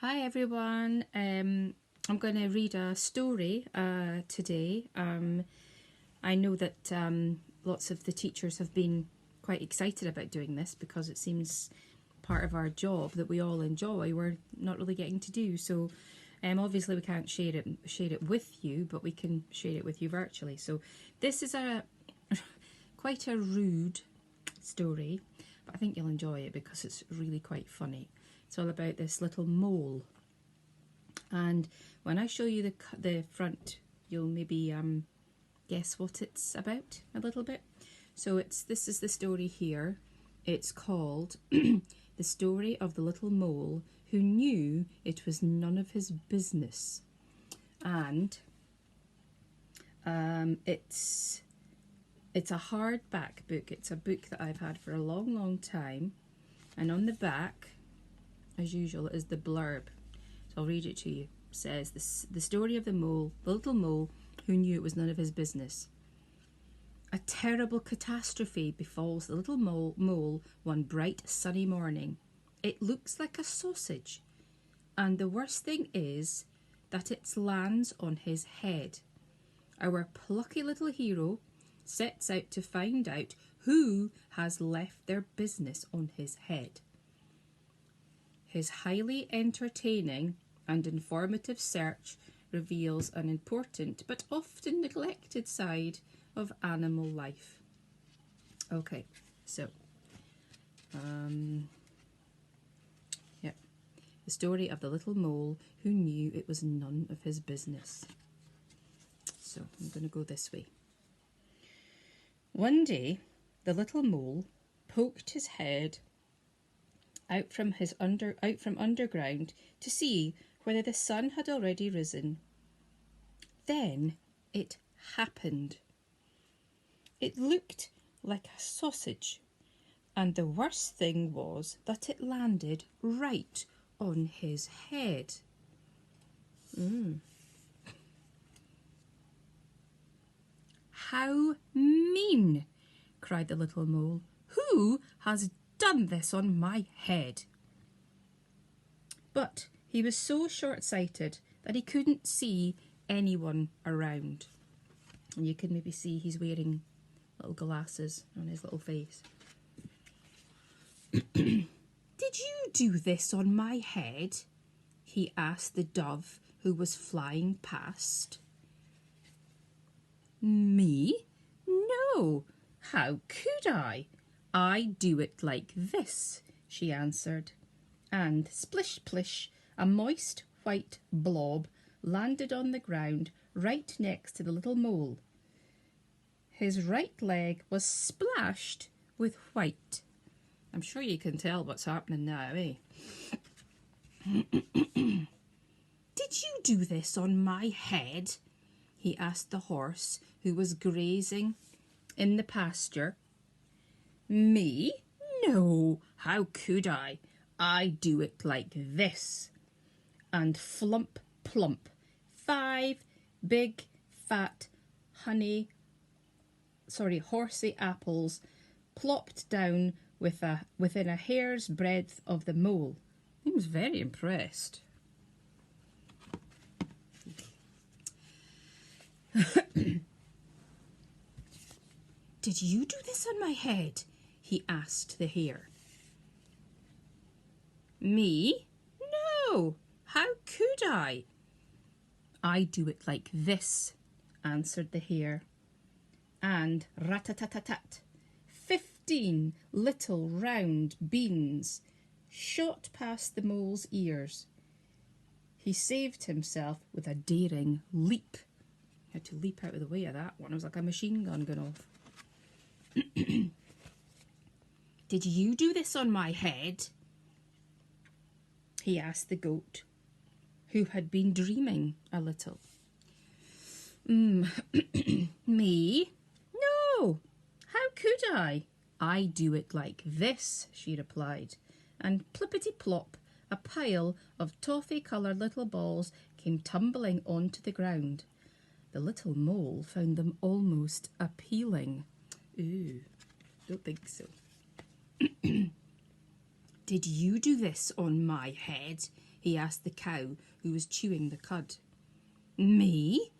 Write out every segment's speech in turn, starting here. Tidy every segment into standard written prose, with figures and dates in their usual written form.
Hi everyone. I'm going to read a story today. I know that lots of the teachers have been quite excited about doing this because it seems part of our job that we all enjoy. We're not really getting to do so. Obviously we can't share it with you, but we can share it with you virtually. So this is a quite a rude story, but I think you'll enjoy it because it's really quite funny. It's all about this little mole, and when I show you the front, you'll maybe guess what it's about a little bit. So this is the story here. It's called The Story of the Little Mole Who Knew It Was None of His Business. And it's a hardback book. It's a book that I've had for a long time, and on the back, as usual, is the blurb. So I'll read it to you. It says, the story of the little mole who knew it was none of his business. A terrible catastrophe befalls the little mole one bright sunny morning. It looks like a sausage, and the worst thing is that it lands on his head. Our plucky little hero sets out to find out who has left their business on his head. His highly entertaining and informative search reveals an important but often neglected side of animal life. Okay, so, the story of the little mole who knew it was none of his business. So I'm going to go this way. One day, the little mole poked his head out from underground to see whether the sun had already risen. Then it happened. It looked like a sausage, and the worst thing was that it landed right on his head. How mean! Cried the little mole. Who has done this on my head? But he was so short-sighted that he couldn't see anyone around. And you can maybe see he's wearing little glasses on his little face. Did you do this on my head? He asked the dove who was flying past. Me? No, how could I? I do it like this, she answered. And splish-plish, a moist white blob landed on the ground right next to the little mole. His right leg was splashed with white. I'm sure you can tell what's happening now, eh? Did you do this on my head? He asked the horse who was grazing in the pasture. Me? No, how could I? I do it like this. And flump plump, 5 big fat horsey apples plopped down within a hair's breadth of the mole. He was very impressed. Did you do this on my head? He asked the hare. Me? No, how could I? I do it like this, answered the hare. And rat-a-tat-tat-tat, 15 little round beans shot past the mole's ears. He saved himself with a daring leap. He had to leap out of the way of that one. It was like a machine gun going off. Did you do this on my head? He asked the goat, who had been dreaming a little. Me? No, how could I? I do it like this, she replied, and plippity-plop, a pile of toffee-coloured little balls came tumbling onto the ground. The little mole found them almost appealing. Ooh, don't think so. Did you do this on my head? he asked the cow who was chewing the cud. Me?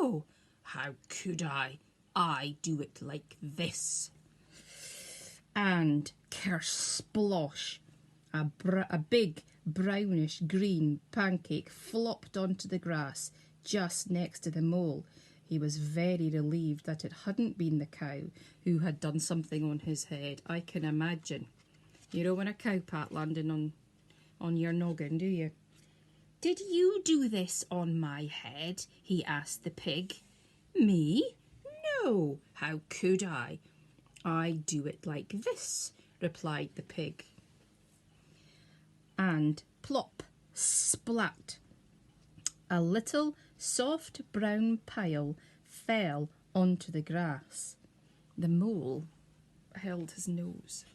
No! How could I? I do it like this. And kersplosh, a big brownish green pancake flopped onto the grass just next to the mole. He was very relieved that it hadn't been the cow who had done something on his head. I can imagine. You don't want a cowpat landing on your noggin, do you? Did you do this on my head? He asked the pig. Me? No, how could I? I do it like this, replied the pig. And plop, splat, a little soft brown pile fell onto the grass. The mole held his nose.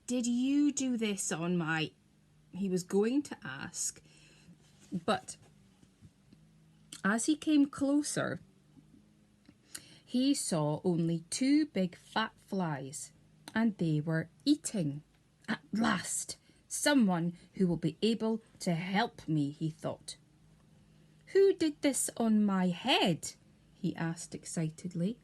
Did you do this on my... He was going to ask, but as he came closer, he saw only 2 big fat flies, and they were eating. At last, someone who will be able to help me, he thought. Who did this on my head? He asked excitedly.